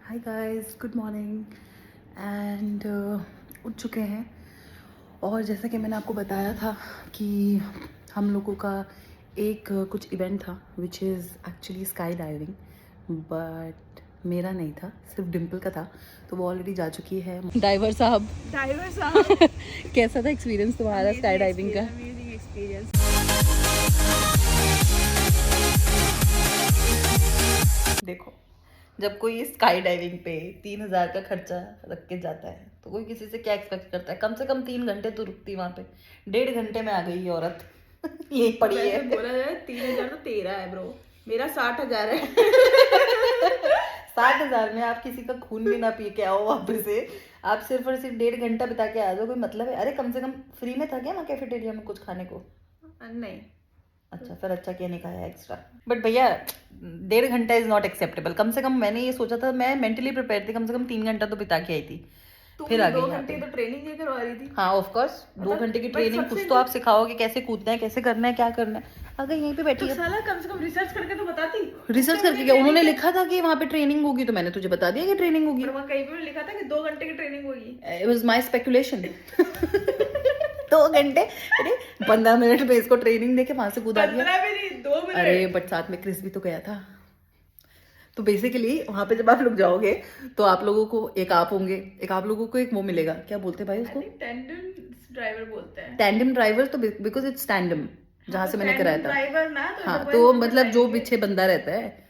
Hi guys, good morning and उठ चुके हैं। और जैसा कि मैंने आपको बताया था कि हम लोगों का एक कुछ इवेंट था which is actually sky diving, but मेरा नहीं था, सिर्फ डिम्पल का था। तो वो ऑलरेडी जा चुकी है। ड्राइवर साहब कैसा था एक्सपीरियंस तुम्हारा स्काई डाइविंग का? Amazing experience. देखो, जब कोई स्काई डाइविंग पे 3,000 का खर्चा रख के जाता है तो कोई किसी से क्या एक्सपेक्ट करता है। कम से कम 3 घंटे तो रुकती वहाँ पे, 1.5 घंटे में आ गई ये औरत। यही पड़ी है। बोला जाए 3,000 तो तेरा है ब्रो, मेरा 60,000 है। 60,000 में आप किसी का खून भी ना पी के आओ वापस से, आप सिर्फ और सिर्फ 1.5 घंटा बिता के आ जाओ, कोई मतलब है? अरे कम से कम फ्री में था क्या वहाँ कैफेटेरिया में कुछ खाने को? नहीं, अच्छा, फिर अच्छा किया नहीं खाया एक्स्ट्रा। बट भैया 1.5 घंटा इज नॉट एक्सेप्टेबल। कम से कम मैंने ये सोचा था, मैं मेंटली प्रिपेयर थी, कम से कम 3 घंटा तो बिता के आई थी, फिर आ गई 2 यहाँ घंटे पे। तो ट्रेनिंग नहीं करवा रही थी। हाँ ऑफ कोर्स, 2 घंटे की but ट्रेनिंग, सबसे कुछ तो आप सिखाओगे, कैसे कूदना है, कैसे करना है, क्या करना है। अगर यहीं पे बैठी तो है, साला कम से कम रिसर्च करके तो बताती। रिसर्च करके क्या? उन्होंने लिखा था कि वहाँ पे ट्रेनिंग होगी, तो मैंने तुझे बता दिया कि ट्रेनिंग होगी। पर वहाँ कहीं पे लिखा था कि 2 घंटे की ट्रेनिंग होगी। It was my speculation. 2 घंटे, अरे 15 मिनट में इसको ट्रेनिंग देके वहां से कूदा दिया। 15 भी नहीं, 2 मिनट। अरे बट साथ में क्रिस भी तो गया था। तो बेसिकली वहां पे जब आप लोग जाओगे तो आप लोगों को एक आप होंगे, एक आप लोगों को एक वो मिलेगा, क्या बोलते हैं भाई उसको? टेंडेंट ड्राइवर बोलते हैं। Tandem driver. तो बिकॉज इट्स टैंडम जहाँ से मैंने कराया था। ड्राइवर ना तो हाँ, जब तो वो मतलब जो बताएंगे। पीछे बंदा रहता है,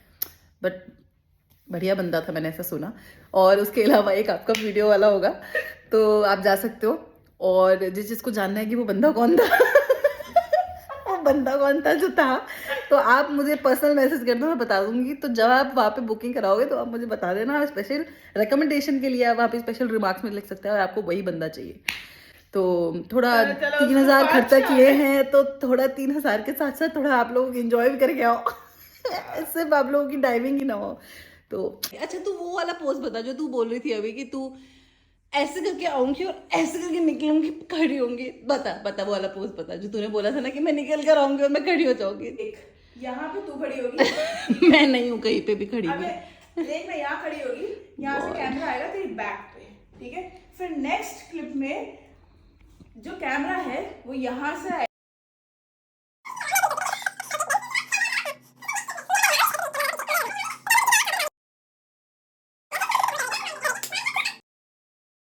बट बढ़िया बंदा था, मैंने ऐसा सुना। और उसके अलावा एक आपका वीडियो वाला होगा, तो आप जा सकते हो। और जिस जिसको जानना है कि वो बंदा कौन था, वो बंदा कौन था जो था, तो आप मुझे पर्सनल मैसेज कर दो, मैं बता दूंगी। तो जब आप वहाँ पे बुकिंग कराओगे तो आप मुझे बता देना, स्पेशल रिकमेंडेशन के लिए आप वहाँ पे स्पेशल रिमार्क्स में लिख सकते हैं और आपको वही बंदा चाहिए। तो थोड़ा चलो 3,000 उसको खर्चा 5 किए हैं, तो थोड़ा 3,000 के साथ साथ थोड़ा आप लोग एंजॉय भी करके आओ। सिर्फ आप लोगों की डाइविंग ही ना हो। तो अच्छा, तू वो वाला पोज बता जो तू बोल रही थी अभी कि तू ऐसे करके आऊंगी और ऐसे करके निकलूंगी, खड़ी होंगी। बता बता वो वाला पोज बता जो तूने बोला था ना कि मैं निकल कर आऊंगी और मैं खड़ी हो जाऊंगी। यहाँ पे तू खड़ी होगी। मैं नहीं हूँ कहीं पे भी खड़ी अबे हुई। देख, मैं यहाँ खड़ी होगी, यहाँ से कैमरा आएगा तेरी बैक पे, ठीक है? फिर नेक्स्ट क्लिप में जो कैमरा है वो यहाँ से आएगा।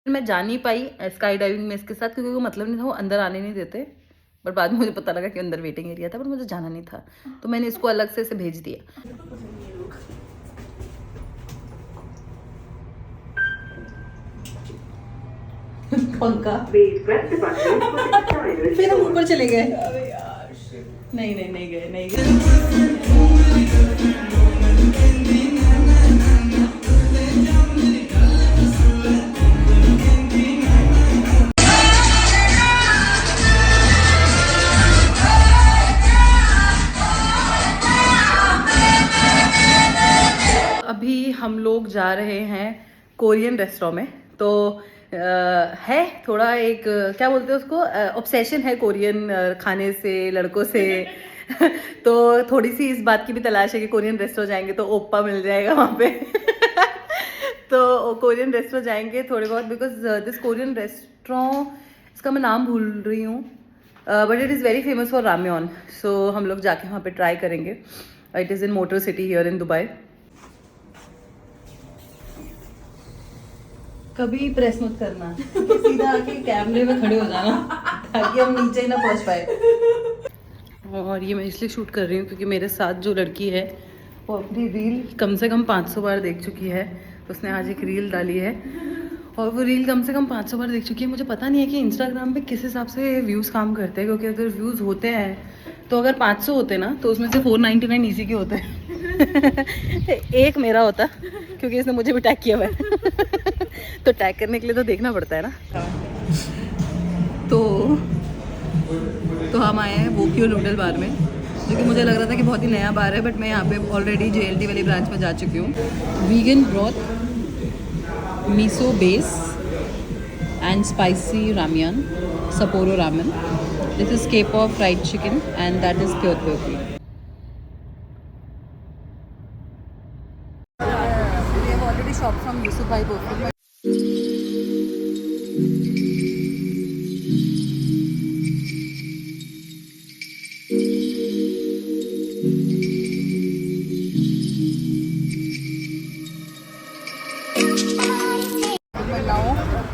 मैं जा नहीं पाई स्काई डाइविंग में इसके साथ, क्योंकि वो मतलब नहीं था, वो अंदर आने नहीं देते। बट बाद में मुझे पता लगा कि अंदर वेटिंग एरिया था, पर मुझे जाना नहीं था, तो मैंने इसको अलग से इसे भेज दिया। पंखा फिर हम ऊपर चले गए। अरे यार नहीं नहीं नहीं गए, नहीं गए। अभी हम लोग जा रहे हैं कोरियन रेस्टोरेंट में। तो है थोड़ा एक क्या बोलते हैं उसको, ऑब्सेशन है कोरियन खाने से, लड़कों से। तो थोड़ी सी इस बात की भी तलाश है कि कोरियन रेस्टोरेंट जाएंगे तो ओप्पा मिल जाएगा वहाँ पे। तो कोरियन रेस्टोरेंट जाएंगे थोड़े बहुत, बिकॉज दिस कोरियन रेस्टोरेंट, इसका मैं नाम भूल रही हूँ, but it is very famous for ramyeon. So हम लोग जाके वहाँ पे ट्राई करेंगे। It is in Motor City here in Dubai. कभी प्रेस मत करना, सीधा आके कैमरे में खड़े हो जाना ताकि हम नीचे ही ना पहुंच पाए। और ये मैं इसलिए शूट कर रही हूँ क्योंकि मेरे साथ जो लड़की है वो अपनी रील कम से कम 500 बार देख चुकी है। उसने आज एक रील डाली है और वो रील कम से कम 500 बार देख चुकी है। मुझे पता नहीं है कि इंस्टाग्राम पे किस हिसाब से व्यूज़ काम करते हैं, क्योंकि अगर व्यूज़ होते हैं तो अगर 500 होते ना तो उसमें से 499 इसी के होते हैं। एक मेरा होता क्योंकि इसने मुझे भी टैग किया हुआ है। तो टैग करने के लिए तो देखना पड़ता है ना। तो हम आए हैं वोक्यो नूडल बार में, जो कि मुझे लग रहा था कि बहुत ही नया बार है, बट मैं यहाँ पे ऑलरेडी JLT वाली ब्रांच में जा चुकी हूँ। Vegan broth, miso base and spicy ramyeon, Sapporo ramen. This is K-pop fried chicken and that is क्योथोकी। शॉप फ्रॉम यूसुफ भाई बोफिल।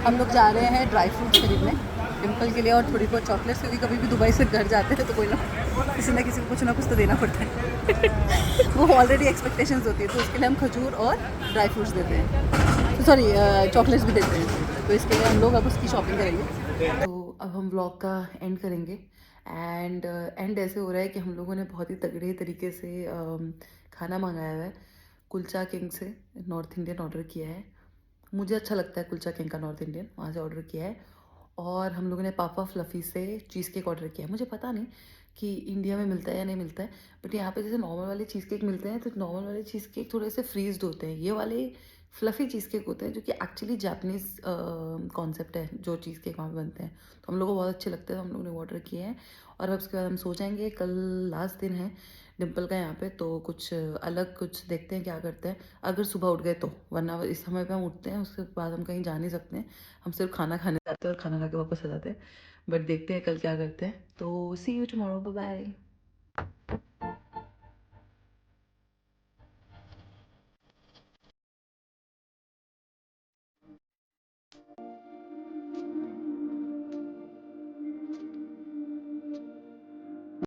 हम लोग जा रहे हैं ड्राई फ्रूट्स खरीदने डिम्पल के लिए और थोड़ी बहुत चॉकलेट्स, क्योंकि कभी भी दुबई से घर जाते हैं तो कोई ना किसी को कुछ ना कुछ तो देना पड़ता है। वो ऑलरेडी एक्सपेक्टेशंस होती है, तो उसके लिए हम खजूर और ड्राई फ्रूट्स देते हैं, तो सॉरी चॉकलेट्स भी देते हैं। तो इसके लिए हम लोग अब उसकी शॉपिंग करेंगे। तो अब हम ब्लॉग का एंड करेंगे। एंड ऐसे हो रहा है कि हम लोगों ने बहुत ही तगड़े तरीके से खाना मंगाया हुआ है कुलचा किंग से, नॉर्थ इंडियन ऑर्डर किया है। मुझे अच्छा लगता है कुलचा किंग का नॉर्थ इंडियन, वहाँ से ऑर्डर किया है। और हम लोगों ने पापा फ्लफ़ी से चीज़ केक ऑर्डर किया है। मुझे पता नहीं कि इंडिया में मिलता है या नहीं मिलता है, बट यहाँ पे जैसे नॉर्मल वाले चीज़ केक मिलते हैं तो नॉर्मल वाले चीज़ केक थोड़े से फ्रीज्ड होते हैं, ये वाले फ्लफ़ी चीज़ केक होते हैं जो कि एक्चुअली जापानीज़ कॉन्सेप्ट है जो चीज़ केक वहाँ पे बनते हैं। तो हम लोग को बहुत अच्छे लगते हैं, तो हम लोग ने ऑर्डर किए हैं। और अब उसके बाद हम सो जाएंगे। कल लास्ट दिन है डिम्पल का यहाँ पे, तो कुछ अलग कुछ देखते हैं क्या करते हैं, अगर सुबह उठ गए तो। वरना इस समय पे हम उठते हैं, उसके बाद हम कहीं जा नहीं सकते हैं, हम सिर्फ खाना खाने जाते हैं और खाना खा के वापस आ जाते हैं। बट देखते हैं कल क्या करते हैं। तो सी यू टुमारो, बाय बाय।